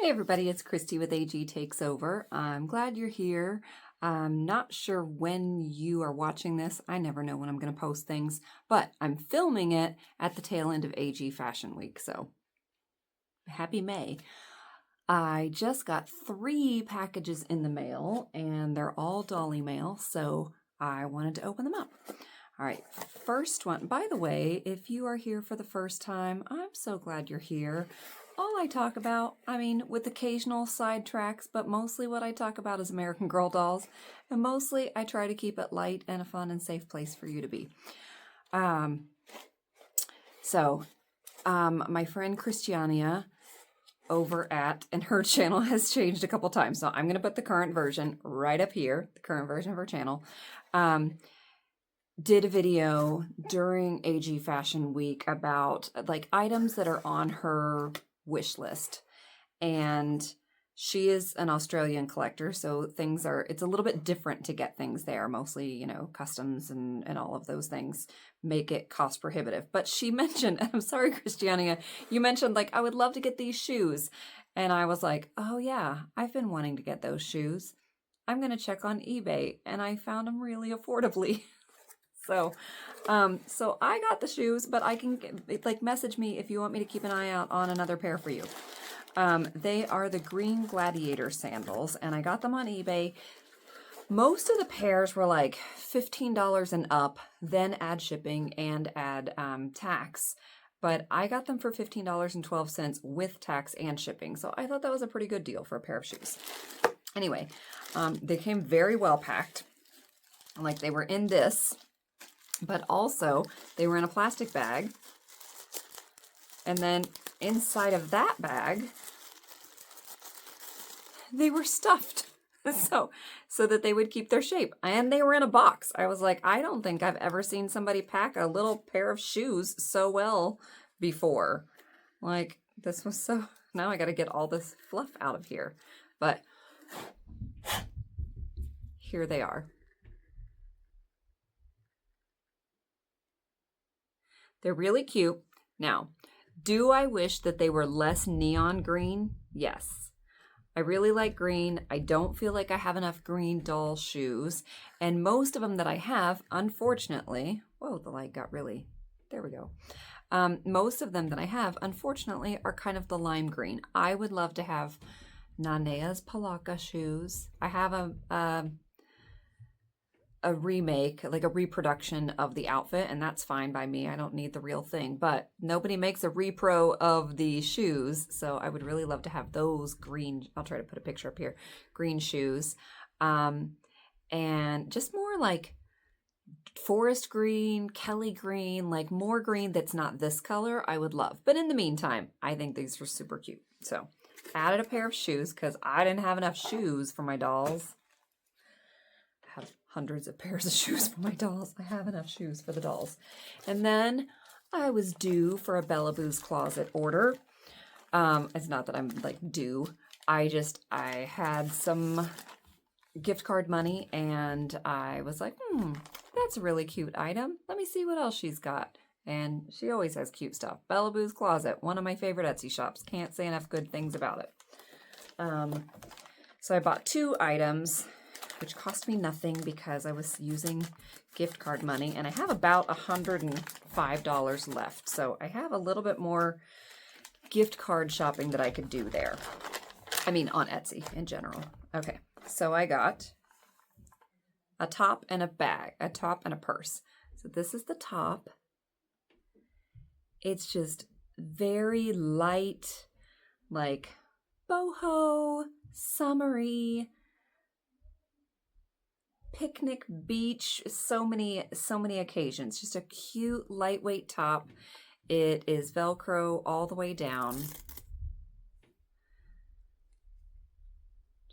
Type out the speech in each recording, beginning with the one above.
Hey everybody, it's Kristie with AG Takes Over. I'm glad you're here. I'm not sure when you are watching this. I never know when I'm going to post things, but I'm filming it at the tail end of AG Fashion Week, so happy May. I just got 3 packages in the mail, and they're all Dolly mail, so I wanted to open them up. All right, first one. By the way, if you are here for the first time, I'm so glad you're here. All I talk about, with occasional sidetracks, but mostly what I talk about is American Girl dolls, and mostly I try to keep it light and a fun and safe place for you to be. My friend Christiania over at, and her channel has changed a couple times, so I'm going to put the current version right up here, the current version of her channel, did a video during AG Fashion Week about like items that are on her wish list. And she is an Australian collector, so it's a little bit different to get things there. Mostly, customs and all of those things make it cost prohibitive. But she mentioned, and I'm sorry, Christiania, you mentioned like, I would love to get these shoes. And I was like, oh yeah, I've been wanting to get those shoes. I'm going to check on eBay, and I found them really affordably. So I got the shoes, but I can message me if you want me to keep an eye out on another pair for you. They are the green gladiator sandals, and I got them on eBay. Most of the pairs were like $15 and up, then add shipping and add tax. But I got them for $15.12 with tax and shipping. So I thought that was a pretty good deal for a pair of shoes. Anyway, they came very well packed. Like they were in this, but also they were in a plastic bag. And then inside of that bag, they were stuffed so that they would keep their shape. And they were in a box. I was like, I don't think I've ever seen somebody pack a little pair of shoes so well before. Like, this was so... Now I got to get all this fluff out of here. But here they are. They're really cute. Now, do I wish that they were less neon green? Yes. I really like green. I don't feel like I have enough green doll shoes. And most of them that I have, unfortunately... Whoa, the light got really... There we go. Most of them that I have, unfortunately, are kind of the lime green. I would love to have Nanea's Palaka shoes. I have a remake, like a reproduction of the outfit, and that's fine by me. I don't need the real thing, but nobody makes a repro of the shoes, so I would really love to have those green, I'll try to put a picture up here, green shoes, and just more like forest green, Kelly green, like more green that's not this color, I would love. But in the meantime, I think these were super cute. So added a pair of shoes because I didn't have enough shoes for my dolls. Have hundreds of pairs of shoes for my dolls. I have enough shoes for the dolls. And then I was due for a Bellaboos closet order. It's not that I'm like due. I had some gift card money and I was like, that's a really cute item. Let me see what else she's got. And she always has cute stuff. Bellaboos Closet, one of my favorite Etsy shops. Can't say enough good things about it. So I bought 2 items, which cost me nothing because I was using gift card money, and I have about $105 left. So I have a little bit more gift card shopping that I could do there. I mean, on Etsy in general. Okay, so I got a top and a bag, a top and a purse. So this is the top. It's just very light, like boho, summery, picnic beach, so many occasions. Just a cute lightweight top. It is Velcro all the way down.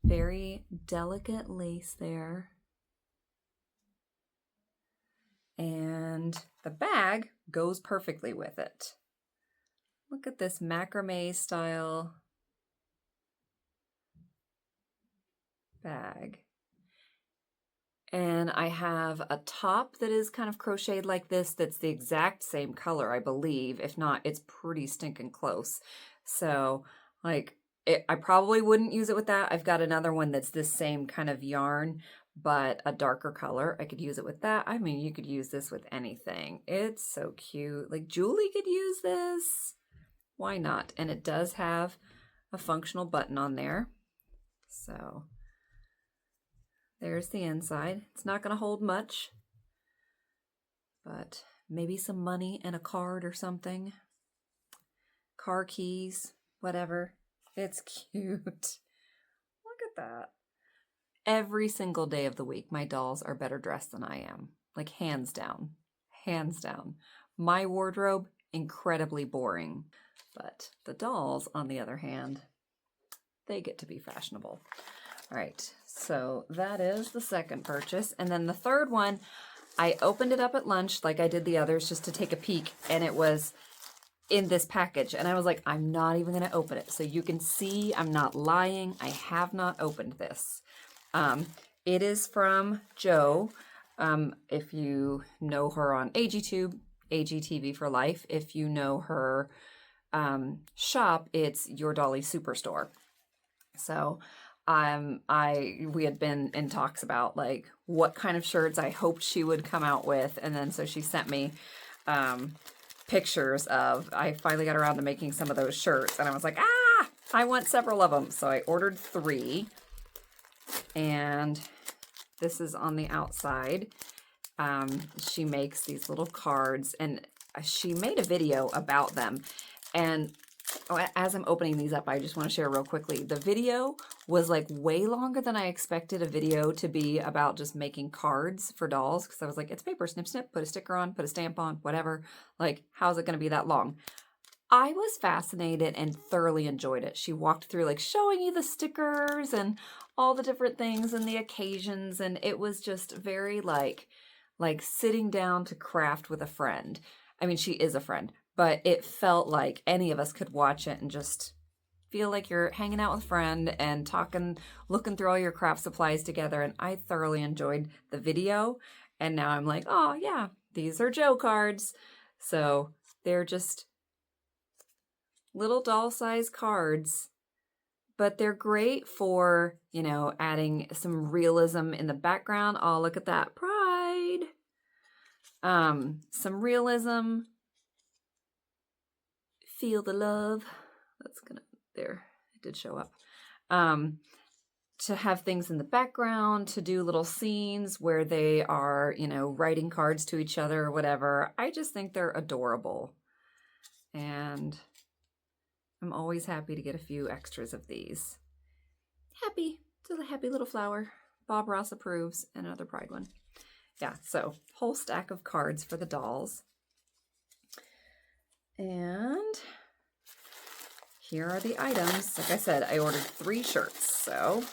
Very delicate lace there. And the bag goes perfectly with it. Look at this macrame style bag. And I have a top that is kind of crocheted like this that's the exact same color, I believe. If not, it's pretty stinking close. So, like, I probably wouldn't use it with that. I've got another one that's this same kind of yarn, but a darker color. I could use it with that. I mean, you could use this with anything. It's so cute. Like Julie could use this. Why not? And it does have a functional button on there. So there's the inside. It's not going to hold much, but maybe some money and a card or something. Car keys, whatever. It's cute. Look at that. Every single day of the week, my dolls are better dressed than I am. Like hands down. Hands down. My wardrobe, incredibly boring. But the dolls, on the other hand, they get to be fashionable. All right, so that is the second purchase. And then the third one, I opened it up at lunch like I did the others just to take a peek, and it was in this package. And I was like, I'm not even going to open it. So you can see I'm not lying. I have not opened this. It is from Jo. If you know her on AGTube, AGTV for life. If you know her shop, it's Your Dolly Superstore. So we had been in talks about like what kind of shirts I hoped she would come out with, and then so she sent me pictures of. I finally got around to making some of those shirts, and I was like, I want several of them. So I ordered 3, and this is on the outside. She makes these little cards, and she made a video about them. And as I'm opening these up, I just want to share real quickly. The video was like way longer than I expected a video to be about just making cards for dolls, because I was like, it's paper, snip, snip, put a sticker on, put a stamp on, whatever. Like, how's it going to be that long? I was fascinated and thoroughly enjoyed it. She walked through like showing you the stickers and all the different things and the occasions, and it was just very like sitting down to craft with a friend. I mean, she is a friend, but it felt like any of us could watch it and just feel like you're hanging out with a friend and talking, looking through all your craft supplies together. And I thoroughly enjoyed the video. And now I'm like, oh yeah, these are Jo cards. So they're just little doll size cards, but they're great for, you know, adding some realism in the background. Oh, look at that. Pride. Some realism. Feel the love. That's gonna, there, it did show up. To have things in the background, to do little scenes where they are, you know, writing cards to each other or whatever. I just think they're adorable. And I'm always happy to get a few extras of these. Happy. It's a happy little flower. Bob Ross approves. And another Pride one. Yeah, so whole stack of cards for the dolls. And here are the items. Like I said, I ordered 3 shirts, so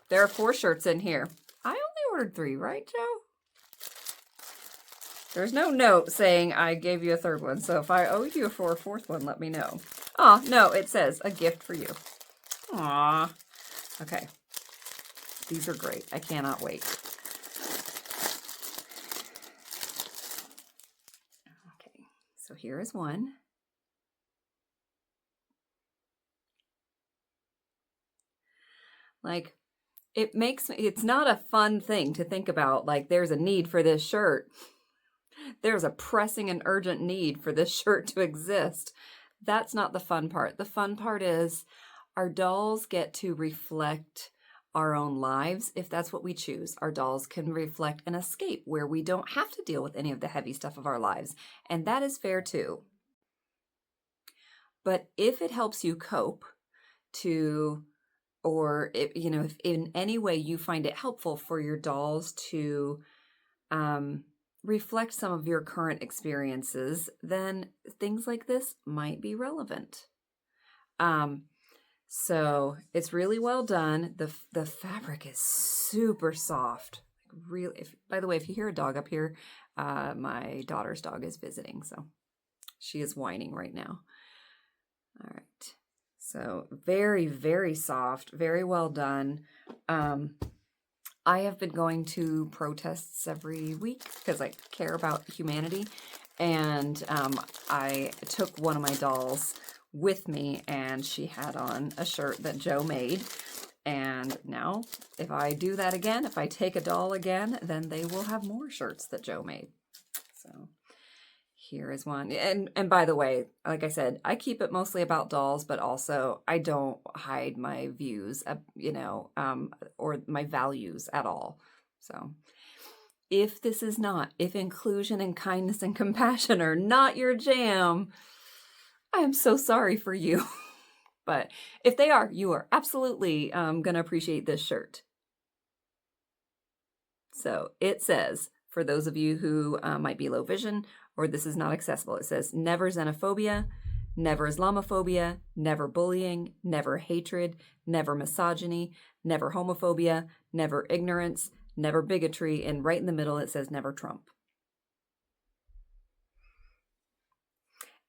there are 4 shirts in here. I only ordered 3, right, Jo? There's no note saying I gave you a 3rd one, so if I owed you for a 4th one, let me know. Oh, no, it says a gift for you. Aw. Okay. These are great. I cannot wait. Okay, so here is one. Like, it makes me, it's not a fun thing to think about, like, there's a need for this shirt. There's a pressing and urgent need for this shirt to exist. That's not the fun part. The fun part is our dolls get to reflect our own lives if that's what we choose. Our dolls can reflect an escape where we don't have to deal with any of the heavy stuff of our lives. And that is fair too. But if it helps you cope to, or if, you know, if in any way you find it helpful for your dolls to reflect some of your current experiences, then things like this might be relevant. So it's really well done. The fabric is super soft. Really, by the way, if you hear a dog up here, my daughter's dog is visiting, so she is whining right now. All right. So very, very soft, very well done. I have been going to protests every week because I care about humanity. And I took one of my dolls with me, and she had on a shirt that Joe made. And now, if I do that again, if I take a doll again, then they will have more shirts that Joe made. So here is one. And by the way, like I said, I keep it mostly about dolls, but also I don't hide my views, or my values at all. So if inclusion and kindness and compassion are not your jam, I am so sorry for you. But if they are, you are absolutely going to appreciate this shirt. So it says, for those of you who might be low vision or this is not accessible, it says, never xenophobia, never Islamophobia, never bullying, never hatred, never misogyny, never homophobia, never ignorance, never bigotry, and right in the middle it says, never Trump.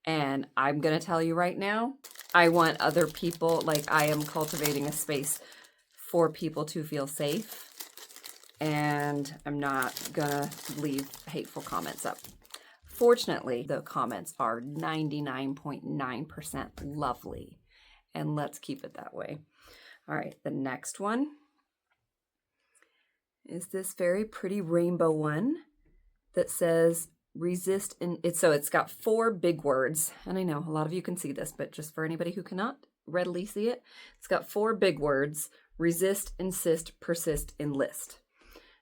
And I'm going to tell you right now, I want other people, I am cultivating a space for people to feel safe. And I'm not going to leave hateful comments up. Fortunately, the comments are 99.9% lovely. And let's keep it that way. All right, the next one is this very pretty rainbow one that says, resist, it's got 4 big words, and I know a lot of you can see this, but just for anybody who cannot readily see it, it's got 4 big words: resist, insist, persist, enlist.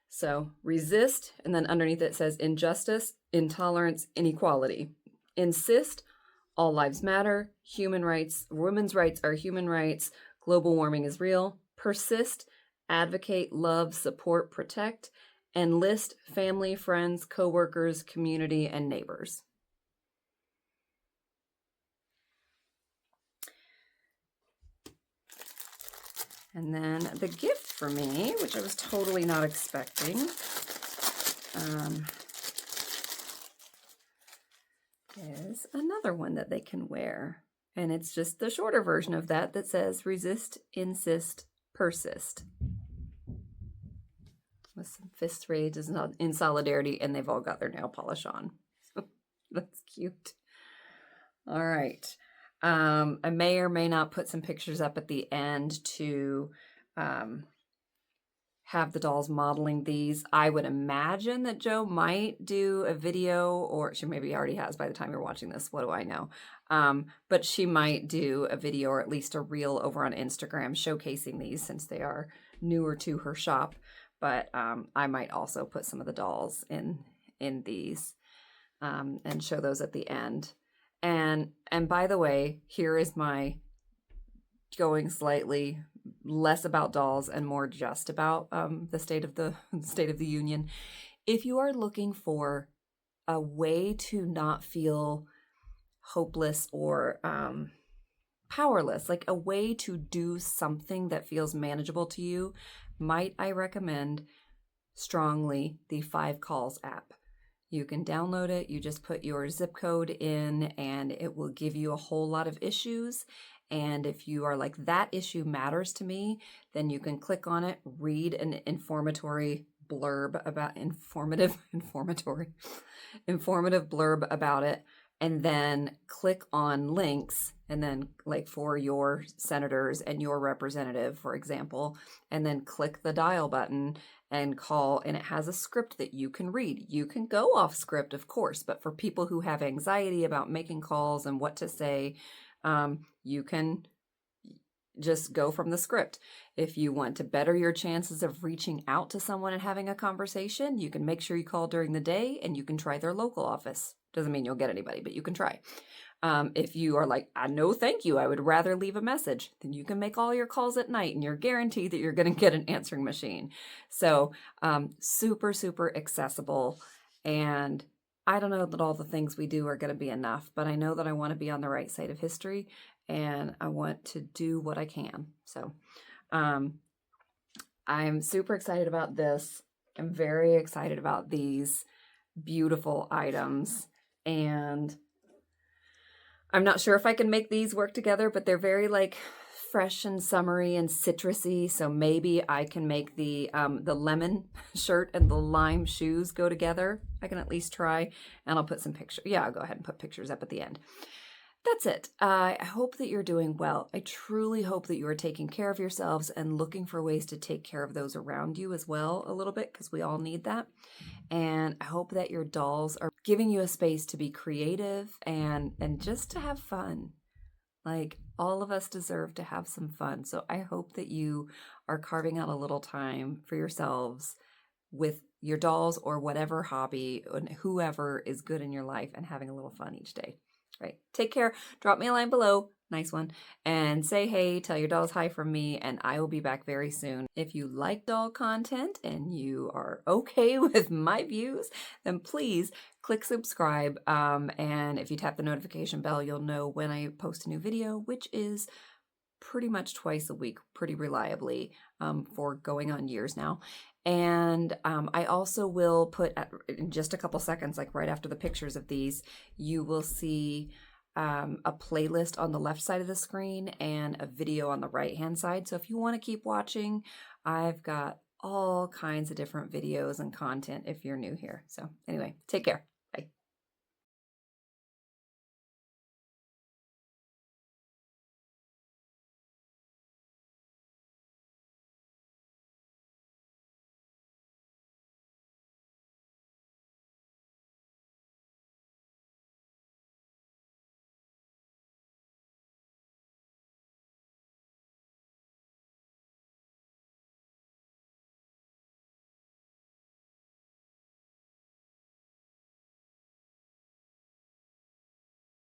So resist, and then underneath it says injustice, intolerance, inequality. Insist, all lives matter, human rights, women's rights are human rights, global warming is real. Persist, advocate, love, support, protect. Enlist, family, friends, coworkers, community, and neighbors. And then the gift for me, which I was totally not expecting, is another one that they can wear. And it's just the shorter version of that says resist, insist, persist. With some fist raised in solidarity, and they've all got their nail polish on. So that's cute. All right. I may or may not put some pictures up at the end to have the dolls modeling these. I would imagine that Joe might do a video, or she maybe already has by the time you're watching this. What do I know? But she might do a video or at least a reel over on Instagram showcasing these, since they are newer to her shop. But I might also put some of the dolls in these and show those at the end. And by the way, here is my going slightly less about dolls and more just about the State of the Union. If you are looking for a way to not feel hopeless or powerless, like a way to do something that feels manageable to you, might I recommend strongly the 5 Calls app. You can download it. You just put your zip code in and it will give you a whole lot of issues. And if you are like, that issue matters to me, then you can click on it, read an informative blurb about it, and then click on links, and then like for your senators and your representative, for example, and then click the dial button and call, and it has a script that you can read. You can go off script, of course, but for people who have anxiety about making calls and what to say, you can just go from the script. If you want to better your chances of reaching out to someone and having a conversation, you can make sure you call during the day, and you can try their local office. Doesn't mean you'll get anybody, but you can try. If you are like, no, thank you, I would rather leave a message, then you can make all your calls at night, and you're guaranteed that you're going to get an answering machine. So super, super accessible. And I don't know that all the things we do are going to be enough, but I know that I want to be on the right side of history, and I want to do what I can. So I'm super excited about this. I'm very excited about these beautiful items, and I'm not sure if I can make these work together, but they're very like fresh and summery and citrusy. So maybe I can make the lemon shirt and the lime shoes go together. I can at least try, and I'll put some pictures. Yeah, I'll go ahead and put pictures up at the end. That's it. I hope that you're doing well. I truly hope that you are taking care of yourselves and looking for ways to take care of those around you as well a little bit, because we all need that. And I hope that your dolls are giving you a space to be creative and just to have fun. Like, all of us deserve to have some fun. So I hope that you are carving out a little time for yourselves with your dolls or whatever hobby and whoever is good in your life and having a little fun each day. Right. Take care. Drop me a line below. Nice one. And say hey, tell your dolls hi from me, and I will be back very soon. If you like doll content and you are okay with my views, then please click subscribe. And if you tap the notification bell, you'll know when I post a new video, which is pretty much twice a week, pretty reliably, for going on years now. And I also will put, in just a couple seconds, like right after the pictures of these, you will see a playlist on the left side of the screen and a video on the right hand side. So if you want to keep watching, I've got all kinds of different videos and content if you're new here. So anyway, take care.